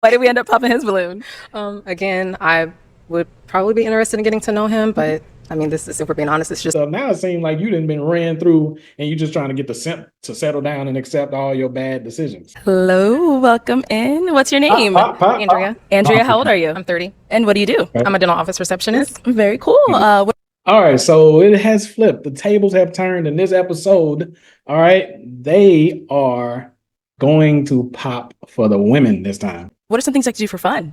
Why did we end up popping his balloon? Again, I would probably be interested in getting to know him, but I mean, this is, if we're being honest, it's just. So now it seems like you done been ran through and you just trying to get the simp to settle down and accept all your bad decisions. Hello, welcome in. What's your name? Andrea. Andrea, how old are you? I'm 30. And what do you do? I'm a dental office receptionist. Very cool. All right, so it has flipped. The tables have turned in this episode. All right, they are going to pop for the women this time. What are some things I can do for fun?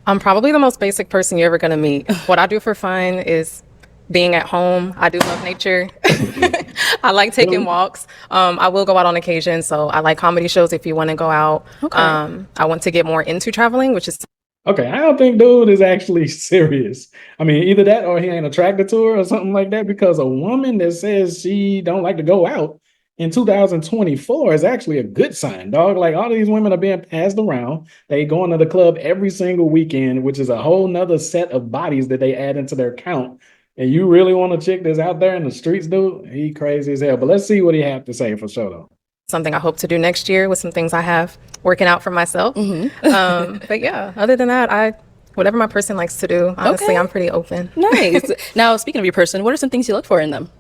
I'm probably the most basic person you're ever going to meet. What I do for fun is being at home. I do love nature. I like taking walks. I will go out on occasion. So I like comedy shows if you want to go out. Okay. I want to get more into traveling, which is. Okay, I don't think dude is actually serious. I mean, either that or he ain't attracted to her or something like that, because a woman that says she don't like to go out in 2024 is actually a good sign, dog. Like, all these women are being passed around. They going to the club every single weekend, which is a whole nother set of bodies that they add into their count. And you really want a chick that's out there in the streets, dude? He crazy as hell. But let's see what he have to say for sure, though. Something I hope to do next year with some things I have working out for myself. But yeah, other than that, whatever my person likes to do, honestly, Okay. I'm pretty open. Nice. Now, speaking of your person, what are some things you look for in them?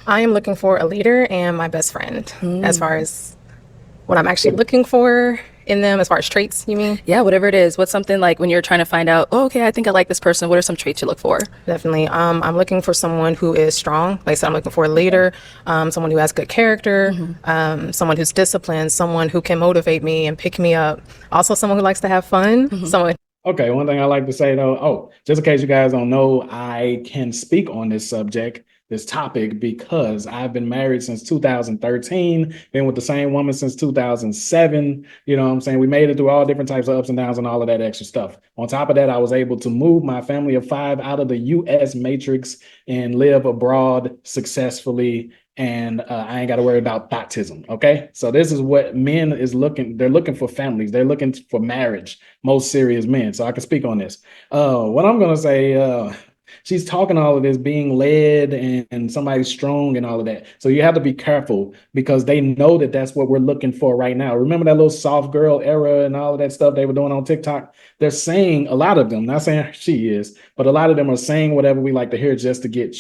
I am looking for a leader and my best friend as far as what I'm actually looking for in them, as far as traits, you mean? Yeah, whatever it is. What's something like when you're trying to find out, oh, okay, I think I like this person. What are some traits you look for? Definitely. I'm looking for someone who is strong. Like I said, I'm looking for a leader, someone who has good character, someone who's disciplined, someone who can motivate me and pick me up. Also, someone who likes to have fun. Someone. Okay, one thing I like to say, though, just in case you guys don't know, I can speak on this subject, this topic, because I've been married since 2013, been with the same woman since 2007. You know what I'm saying? We made it through all different types of ups and downs and all of that extra stuff. On top of that, I was able to move my family of 5 out of the U.S. matrix and live abroad successfully. And I ain't got to worry about baptism. Okay. So this is what men is looking. They're looking for families. They're looking for marriage. Most serious men. So I can speak on this. What I'm going to say, she's talking all of this being led and somebody's strong and all of that. So you have to be careful because they know that that's what we're looking for right now. Remember that little soft girl era and all of that stuff they were doing on TikTok? They're saying, a lot of them, not saying she is, but a lot of them are saying whatever we like to hear just to get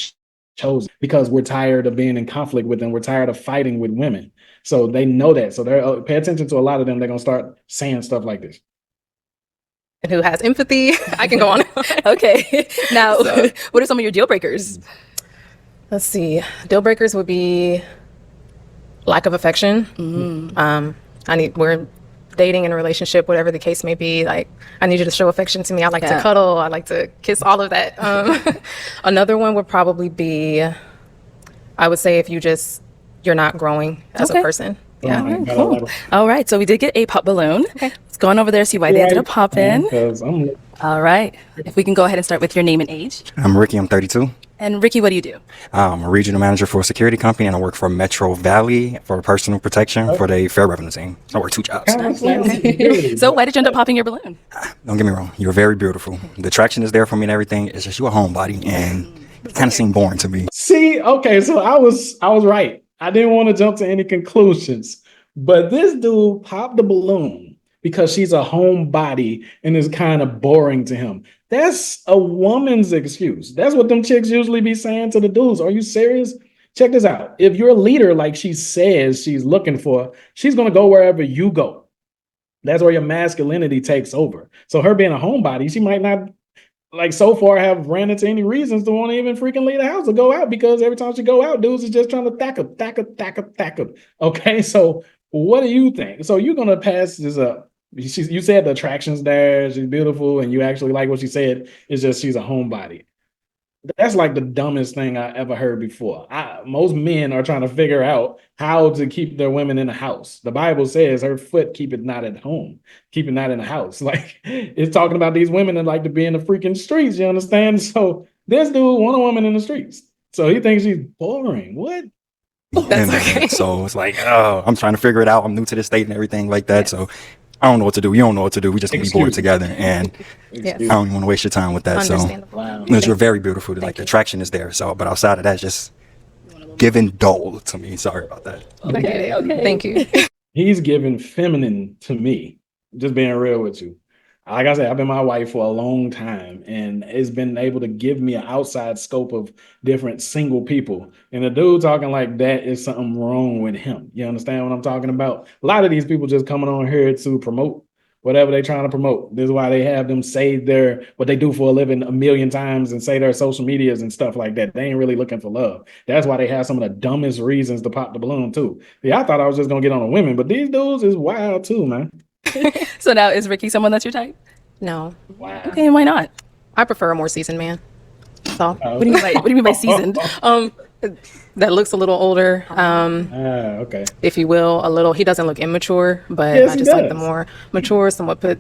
chosen, because we're tired of being in conflict with them. We're tired of fighting with women. So they know that. So they're pay attention to a lot of them. They're going to start saying stuff like this. And who has empathy. I can go on. Okay. Now, what are some of your deal breakers? Let's see. Deal breakers would be lack of affection. We're dating in a relationship, whatever the case may be. Like, I need you to show affection to me. I like to cuddle. I like to kiss, all of that. Another one would probably be, I would say, if you're not growing as a person. Yeah. All right, Cool. All right. So we did get a pop balloon. Okay. Let's go on over there, see why they ended up popping. All right. If we can go ahead and start with your name and age. I'm Ricky. I'm 32. And Ricky, what do you do? I'm a regional manager for a security company, and I work for Metro Valley for personal protection for the fair revenue team. So I work 2 jobs. So why did you end up popping your balloon? Don't get me wrong. You're very beautiful. The attraction is there for me and everything. It's just you're a homebody, and it kind of seemed boring to me. See, okay, so I was right. I didn't want to jump to any conclusions, but this dude popped the balloon because she's a homebody and is kind of boring to him. That's a woman's excuse. That's what them chicks usually be saying to the dudes. Are you serious? Check this out. If you're a leader like she says she's looking for, she's going to go wherever you go. That's where your masculinity takes over. So her being a homebody, she might not, like, so far have ran into any reasons to want to even freaking leave the house or go out, because every time she go out, dudes is just trying to thack up. Okay, so what do you think? So you're going to pass this up. You said the attraction's there, she's beautiful, and you actually like what she said. It's just she's a homebody. That's like the dumbest thing I ever heard before. Most men are trying to figure out how to keep their women in the house. The Bible says her foot keep it not at home, keep it not in the house. Like, it's talking about these women that like to be in the freaking streets, you understand? So this dude want a woman in the streets. So he thinks she's boring. What? And so it's like, I'm trying to figure it out. I'm new to this state and everything like that. So I don't know what to do. You don't know what to do. We just gonna be bored together, and I don't even want to waste your time with that. So because you're very beautiful, like the attraction is there. So, but outside of that, just giving dull to me. Sorry about that. Okay. Thank you. He's giving feminine to me. just being real with you. Like I said, I've been my wife for a long time, and it's been able to give me an outside scope of different single people. And a dude talking like that is something wrong with him. You understand what I'm talking about? A lot of these people just coming on here to promote whatever they're trying to promote. This is why they have them say their what they do for a living a million times and say their social medias and stuff like that. They ain't really looking for love. That's why they have some of the dumbest reasons to pop the balloon too. Yeah, I thought I was just gonna get on the women, but these dudes is wild too, man. So now, is Ricky someone that's your type? No. Wow. Okay, and why not? I prefer a more seasoned man. So What do you mean by seasoned? that looks a little older, Okay. if you will, a little. He doesn't look immature, but Yes, I he just like the does. more mature, somewhat put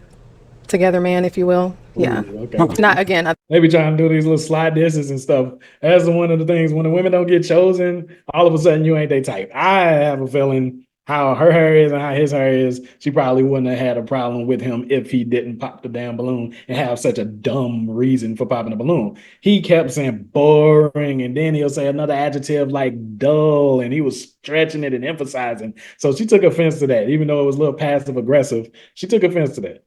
together man, if you will. Yeah. Ooh, okay. Not again. They be trying to do these little slide disses and stuff. That's one of the things when the women don't get chosen, all of a sudden you ain't they type. I have a feeling how her hair is and how his hair is, she probably wouldn't have had a problem with him if he didn't pop the damn balloon and have such a dumb reason for popping the balloon. He kept saying boring, and then he'll say another adjective like dull, and he was stretching it and emphasizing. So she took offense to that, even though it was a little passive aggressive. She took offense to that.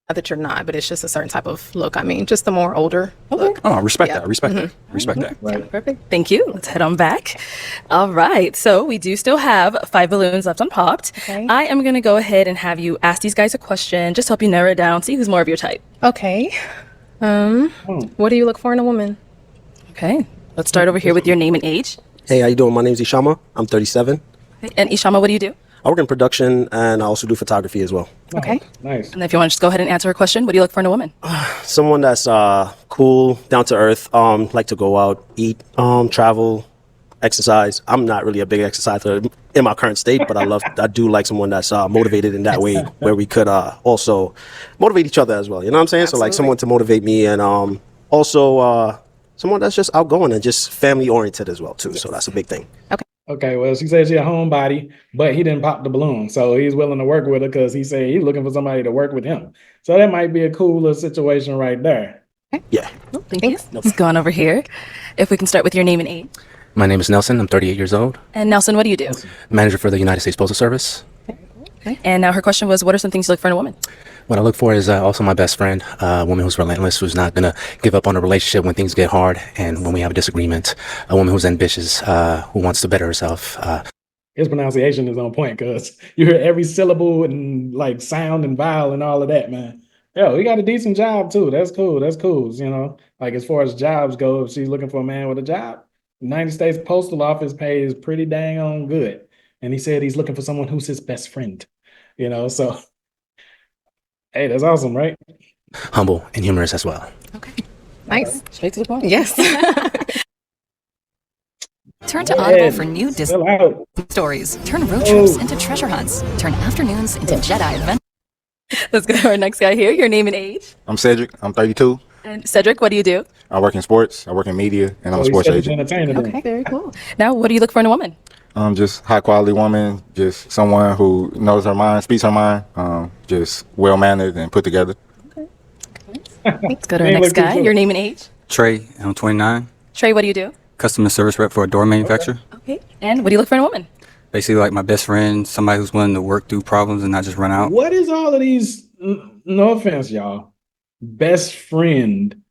Not that you're not, but it's just a certain type of look. I mean, just the more older look. Oh, respect Yeah. that. Respect that. Respect that. Right. Perfect. Thank you. Let's head on back. All right. So we do still have 5 balloons left unpopped. Okay. I am going to go ahead and have you ask these guys a question, just help you narrow it down, see who's more of your type. Okay. What do you look for in a woman? Okay. Let's start over here with your name and age. Hey, how you doing? My name's Ishama. I'm 37. Okay. And Ishama, what do you do? I work in production and I also do photography as well. Okay. Nice. And if you want to just go ahead and answer her question, what do you look for in a woman? Someone that's cool, down to earth, like to go out, eat, travel, exercise. I'm not really a big exerciser in my current state, but I do like someone that's motivated in that way, where we could also motivate each other as well. You know what I'm saying? So like someone to motivate me, and also someone that's just outgoing and just family oriented as well too. So that's a big thing. Okay, well, she said she's a homebody, but he didn't pop the balloon. So he's willing to work with her because he said he's looking for somebody to work with him. So that might be a cool little situation right there. Yeah. Thank you. Let's go on over here. If we can start with your name and age. My name is Nelson. I'm 38 years old. And Nelson, what do you do? Manager for the United States Postal Service. Okay. And now her question was, what are some things you look for in a woman? What I look for is also my best friend, a woman who's relentless, who's not going to give up on a relationship when things get hard and when we have a disagreement. A woman who's ambitious, who wants to better herself. His pronunciation is on point because you hear every syllable and like sound and vowel and all of that, man. Yo, he got a decent job too. That's cool. That's cool. You know, like as far as jobs go, if she's looking for a man with a job, United States Postal Office pays pretty dang on good. And he said he's looking for someone who's his best friend. You know, so hey, that's awesome, right? Humble and humorous as well. Okay. Nice. Straight to the point. Yes. Turn to Audible for new Disney Chill out. stories. Turn road trips into treasure hunts. Turn afternoons into Jedi adventures. Let's go to our next guy here. Your name and age. I'm Cedric. I'm 32. And Cedric, what do you do? I work in sports. I work in media, and I'm a So he sports said he's agent. entertaining them. Okay, very cool. Now, what do you look for in a woman? Just high quality woman, just someone who knows her mind, speaks her mind, just well mannered and put together. Let's go to our Name, next look, guy. look. Your name and age. Trey, I'm 29, Trey, what do you do? customer service rep for a door manufacturer. Okay. And what do you look for in a woman? Basically, like my best friend, somebody who's willing to work through problems and not just run out. What is all of these? No offense, y'all. Best friend,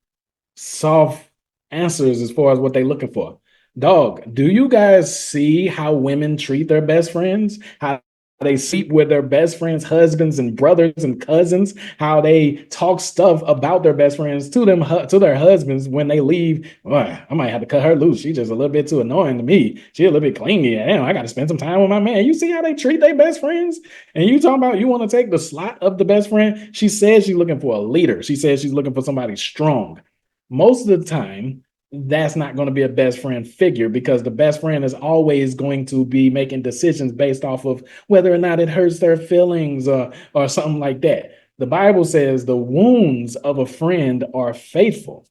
soft answers as far as what they looking for. Dog, do you guys see how women treat their best friends? How they sleep with their best friends' husbands and brothers and cousins? How they talk stuff about their best friends to them to their husbands when they leave? Well, I might have to cut her loose. She's just a little bit too annoying to me. She's a little bit clingy. Damn, I got to spend some time with my man. You see how they treat their best friends? And you talking about you want to take the slot of the best friend? She says she's looking for a leader. She says she's looking for somebody strong. Most of the time, that's not going to be a best friend figure because the best friend is always going to be making decisions based off of whether or not it hurts their feelings or something like that. The Bible says the wounds of a friend are faithful,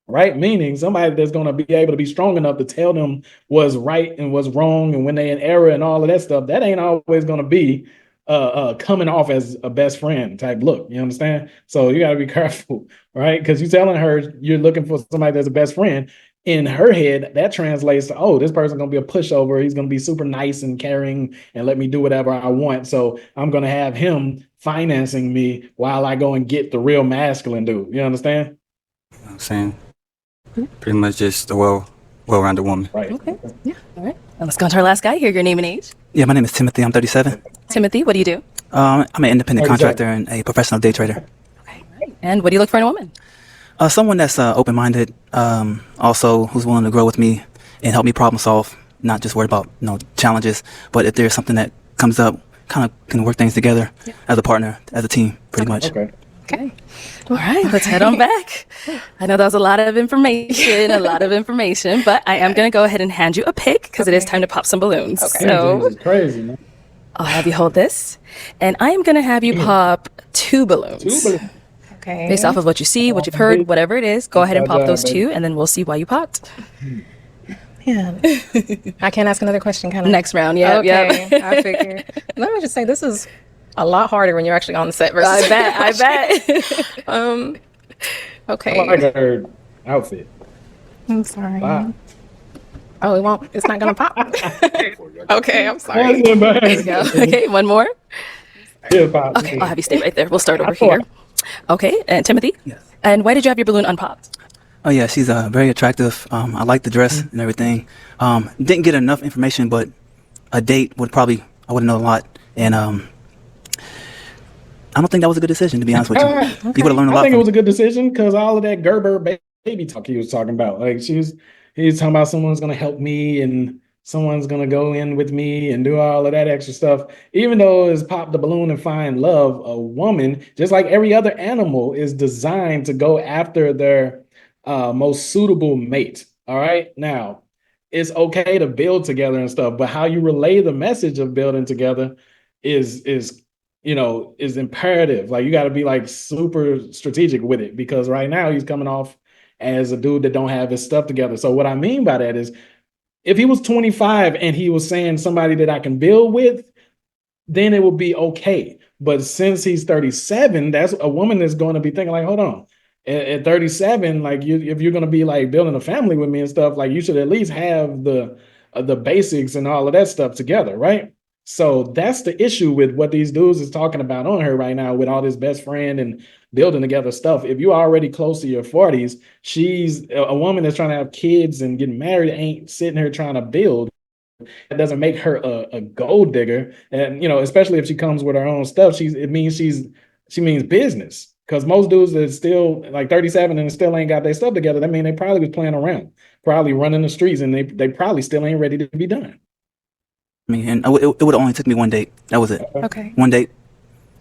right? Meaning somebody that's going to be able to be strong enough to tell them what's right and what's wrong and when they're in error and all of that stuff. That ain't always going to be coming off as a best friend type look. You understand? So you got to be careful, right? Because you're telling her you're looking for somebody that's a best friend. in her head, that translates to, oh, this person's gonna be a pushover. He's gonna be super nice and caring and let me do whatever I want. So I'm gonna have him financing me while I go and get the real masculine dude. You understand? You know what I'm saying? Pretty much just a well-rounded woman. Right. Okay. Yeah. All right. And let's go on to our last guy here. Your name and age. Yeah, my name is Timothy. I'm 37. Timothy, what do you do? I'm an independent 37. contractor and a professional day trader. Okay. Right. And what do you look for in a woman? Someone that's open-minded, also who's willing to grow with me and help me problem solve, not just worry about challenges, but if there's something that comes up, kind of can work things together as a partner, as a team, pretty much. Okay. All right, let's head on back. I know that was a lot of information, but I am going to go ahead and hand you a pick because it is time to pop some balloons. Okay. So This is crazy, man. I'll have you hold this, and I am going to have you pop 2 balloons. Okay. Based off of what you see, what you've heard, whatever it is, go ahead and pop those 2, and then we'll see why you popped. Yeah. I can't ask another question, can I? Next round, yeah. Okay. I figure. Let me just say, this is a lot harder when you're actually on the set versus. I bet. Okay. I like her outfit. I'm sorry. Wow. Oh, it won't. It's not gonna pop. Okay, I'm sorry. That's embarrassing. There you go. Okay, one more. Yeah, pop. Okay, I'll have you stay right there. We'll start over here. Okay, and Timothy? Yes. And why did you have your balloon unpopped? Oh yeah, she's very attractive. I like the dress and everything. Didn't get enough information, but a date would I would know a lot. And I don't think that was a good decision, to be honest with you. You would have learned a lot. I think it was a good decision because all of that Gerber baby talk he was talking about, like he was talking about someone's gonna help me and someone's gonna go in with me and do all of that extra stuff. Even though it's pop the balloon and find love, a woman, just like every other animal, is designed to go after their most suitable mate. All right. Now, it's okay to build together and stuff, but how you relay the message of building together is imperative. Like you got to be like super strategic with it because right now he's coming off as a dude that don't have his stuff together. So what I mean by that is if he was 25 and he was saying somebody that I can build with, then it would be okay. But since he's 37, that's a woman that's going to be thinking like, hold on, at 37, like if you're going to be like building a family with me and stuff, like you should at least have the basics and all of that stuff together, right? So that's the issue with what these dudes is talking about on her right now with all this best friend and building together stuff. If you're already close to your 40s, she's a woman that's trying to have kids and getting married, ain't sitting here trying to build. It doesn't make her a gold digger. And, especially if she comes with her own stuff, she means business. Because most dudes that still like 37 and still ain't got their stuff together, that mean they probably was playing around, probably running the streets, and they probably still ain't ready to be done. I mean, and it would have only took me one date. That was it. Okay. One date,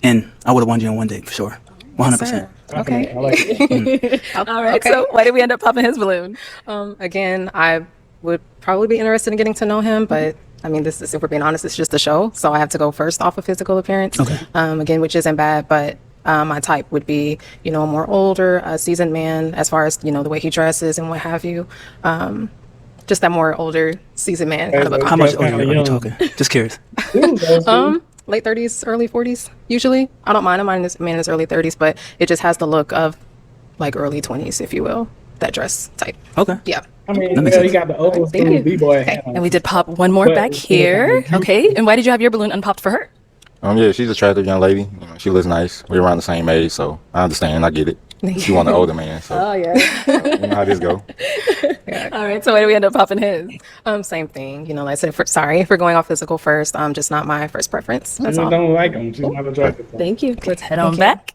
and I would have won you on one date for sure. 100%. Okay. I like it. All right. Okay. So why did we end up popping his balloon? Again, I would probably be interested in getting to know him, but I mean, this is, if we're being honest, it's just a show, so I have to go first off of physical appearance. Okay. Again, which isn't bad, but my type would be, a more older, seasoned man, as far as the way he dresses and what have you. Just that more older, seasoned man. Kind of a How much older are you talking? Just curious. late 30s, early 40s, usually. I don't mind. I mind this man in his early 30s, but it just has the look of like early 20s, if you will, that dress type. Okay. Yeah. I mean, That makes you sense. got the old Thank school you. B-boy Okay. hat on. And we did pop one more But back it's still here. kind of Okay. And why did you have your balloon unpopped for her? Yeah, she's a attractive young lady. She looks nice. We're around the same age, so I understand. I get it. She want an older man, so yeah. you know how this go. All right. So why did we end up popping his? Same thing. Like I said, sorry, if we're going off physical first, just not my first preference. That's I all. don't like him. She's not attractive. Thank you. Let's head on back.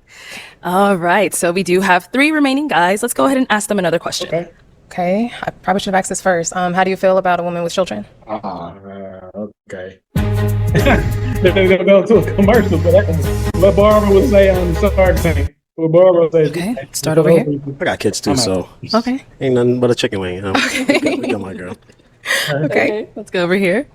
All right. So we do have 3 remaining guys. Let's go ahead and ask them another question. Okay. Okay. I probably should have asked this first. How do you feel about a woman with children? Okay. They're gonna go to a commercial, but what Barbara would say on Shark Tank. What Barbara would say. Okay. Start over here. I got kids too, so Okay. ain't nothing but a chicken wing. We got my girl. Okay. Let's go over here.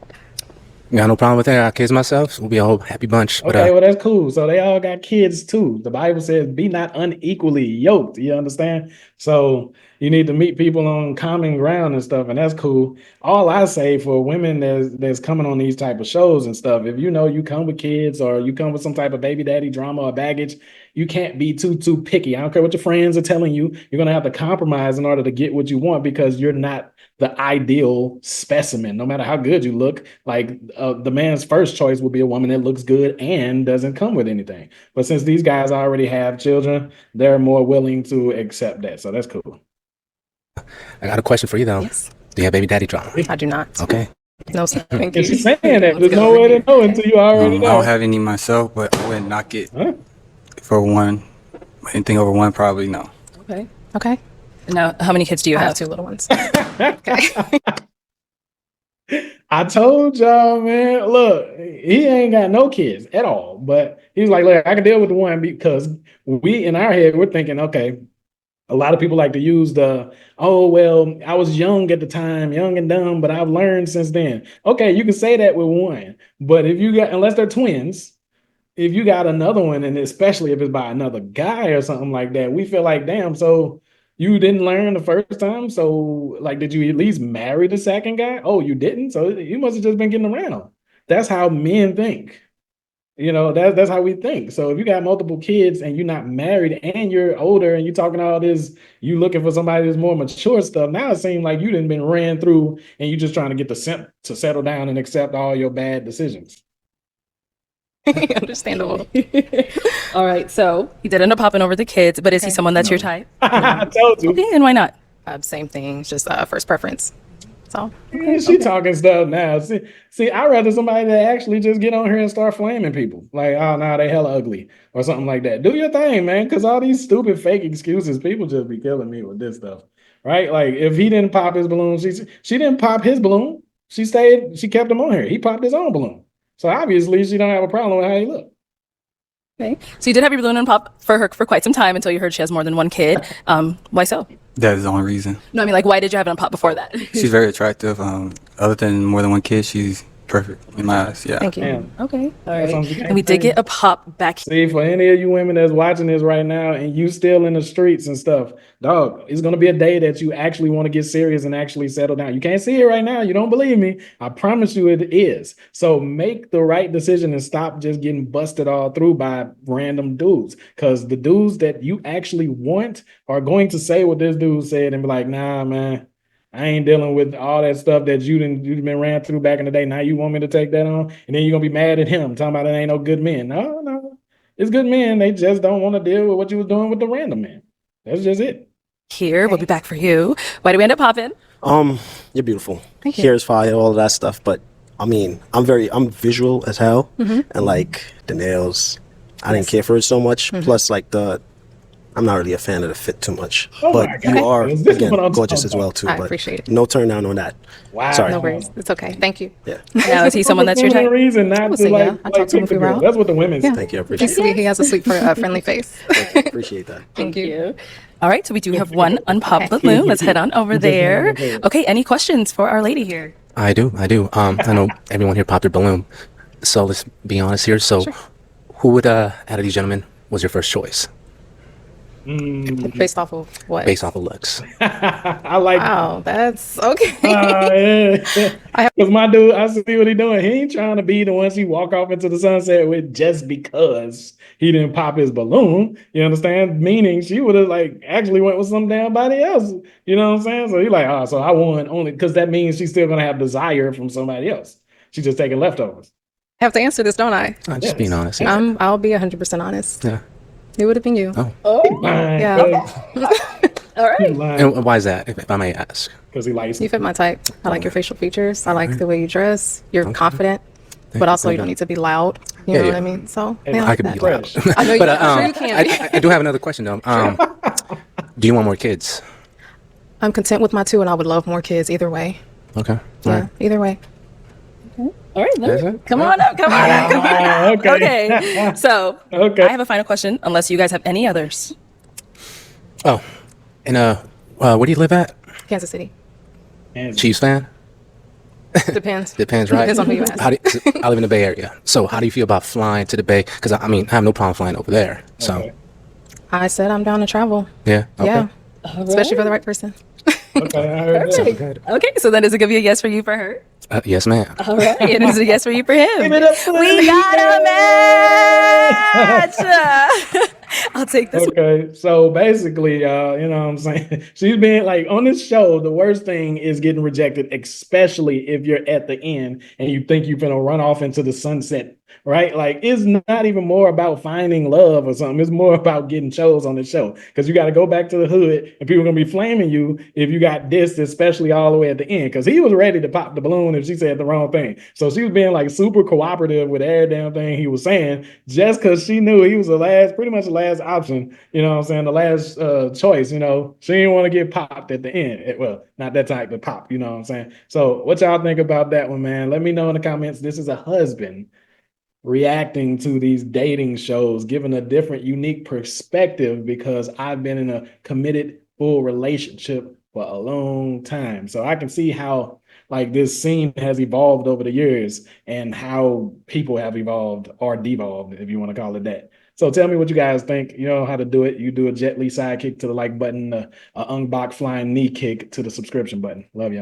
Got no problem with that. I kids myself. We'll be a whole happy bunch. But Okay, well that's cool. So they all got kids too. The Bible says, "Be not unequally yoked." You understand? So you need to meet people on common ground and stuff, and that's cool. All I say for women that's coming on these type of shows and stuff, if you come with kids or you come with some type of baby daddy drama or baggage, you can't be too picky. I don't care what your friends are telling you. You're going to have to compromise in order to get what you want because you're not the ideal specimen. No matter how good you look, like the man's first choice would be a woman that looks good and doesn't come with anything. But since these guys already have children, they're more willing to accept that. So that's cool. I got a question for you though. Yes. Do you have baby daddy drama? I do not. Okay. No, sir. Thank you. And she's saying that. There's no way to know until you already I know. don't have any myself, but I wouldn't knock it for one. Anything over one, probably no. Okay. Okay. Now, how many kids do you I have? have 2 little ones. I told y'all, man, look, he ain't got no kids at all. But he's like, look, I can deal with the one because we, in our head, we're thinking, okay, a lot of people like to use oh, well, I was young at the time, young and dumb, but I've learned since then. Okay, you can say that with one. But if you got, unless they're twins, if you got another one, and especially if it's by another guy or something like that, we feel like, damn, so you didn't learn the first time? So, like, did you at least marry the second guy? Oh, you didn't? So you must have just been getting around. That's how men think. That's how we think. So if you got multiple kids and you're not married and you're older and you're talking all this, you looking for somebody that's more mature stuff, now it seems like you done been ran through and you're just trying to get to settle down and accept all your bad decisions. Understandable. All right, so he did end up popping over the kids, but is he someone that's your type? I told you. Okay, and why not? Same thing. It's just first preference. So She talking stuff now. See, I'd rather somebody that actually just get on here and start flaming people. Like, oh, no, they hella ugly or something like that. Do your thing, man, because all these stupid fake excuses, people just be killing me with this stuff, right? Like, if he didn't pop his balloon, she didn't pop his balloon. She kept him on here. He popped his own balloon. So obviously, she don't have a problem with how he look. Okay, so you did have your balloon and pop for her for quite some time until you heard she has more than one kid. Why so? That is the only reason. No, I mean, like, why did you have it on pop before that? She's very attractive. Other than more than one kid, she's perfect in my eyes. Yeah. thank you. Damn. Okay, all right. something you And we can't did say. get a pop back. See, for any of you women that's watching this right now and you still in the streets and stuff, dog, it's going to be a day that you actually want to get serious and actually settle down. You can't see it right now. You don't believe me. I promise you it is. So make the right decision and stop just getting busted all through by random dudes. Because the dudes that you actually want are going to say what this dude said and be like, nah, man, I ain't dealing with all that stuff that you've been ran through back in the day. Now you want me to take that on? And then you're going to be mad at him, talking about it ain't no good men. No. It's good men. They just don't want to deal with what you was doing with the random man. That's just it. Here, we'll be back for you. Why do we end up popping? You're beautiful. Thank you. Hair's fire, all of that stuff. But I mean, I'm visual as hell, and like the nails, I didn't care for it so much. Plus, like I'm not really a fan of the fit too much. Oh but my you God. are This is again what I'm gorgeous talking as well about. too. I but appreciate it. no turn down on that. Wow. Sorry. No worries. It's okay. Thank you. Yeah. Now, is he someone that's your Only type? reason not would to say, like, yeah. I talk to him pick if we the were girl. out. That's what the women say. Yeah. Thank you. I He's appreciate it. sweet. He has a sweet, friendly face. Appreciate that. Thank you. All right, so we do have one unpopped Okay. balloon. Let's head on over You just went there. over there. Okay, any questions for our lady here? I do. I know everyone here popped their balloon. So let's be honest here. So who would out of these gentlemen was your first choice Based off of what? based off of looks? I like Wow, that's okay. yeah. Because my dude, I see what he doing. He ain't trying to be the one she walk off into the sunset with just because he didn't pop his balloon. You understand? Meaning she would have like actually went with some damn body else. You know what I'm saying? So he like, oh, so I won only because that means she's still gonna have desire from somebody else. She's just taking leftovers. I have to answer this, don't I? I'm just being honest. I'll be 100% honest. Yeah. It would have been you. Yeah. All right. And why is that, if I may ask? Because he likes You fit my type. I like your facial features. I like the way you dress. You're confident, but also you don't need to be loud. You know what I mean? So yeah, I could be loud. I know you, But I'm sure you can be. I do have another question though. Do you want more kids? I'm content with my 2, and I would love more kids either way. Okay. All Yeah, right. either way. All right, That's it? come on up, come on up, come on up. Okay. Okay, so Okay. I have a final question, unless you guys have any others. Oh, and where do you live at? Kansas City. Chiefs fan? Depends. Depends, right? Depends on who you ask. I live in the Bay Area. So how do you feel about flying to the Bay? Because I mean, I have no problem flying over there. So Okay. I said I'm down to travel. yeah. Okay. Yeah, especially for the right person. Okay, I heard that. Okay, so then is it gonna be a yes for you for her? Yes, ma'am. All right, and is it a yes for you for him? Give it up for We the got a match. I'll take this. Okay, so basically, you know what I'm saying? She's being like on this show, the worst thing is getting rejected, especially if you're at the end and you think you're gonna run off into the sunset, right? Like it's not even more about finding love or something. It's more about getting chose on the show because you got to go back to the hood and people are gonna be flaming you if you got dissed, especially all the way at the end. Because he was ready to pop the balloon if she said the wrong thing. So she was being like super cooperative with every damn thing he was saying, just because she knew he was the last, pretty much the last option. You know what I'm saying? The last choice. You know, she didn't want to get popped at the end. Well, not that type of pop. You know what I'm saying? So what y'all think about that one, man? Let me know in the comments. This is a husband reacting to these dating shows, giving a different, unique perspective because I've been in a committed, full relationship for a long time. So I can see how like this scene has evolved over the years and how people have evolved or devolved, if you want to call it that. So tell me what you guys think. You know how to do it. You do a Jet Li sidekick to the like button, a Ung Bak flying knee kick to the subscription button. Love you.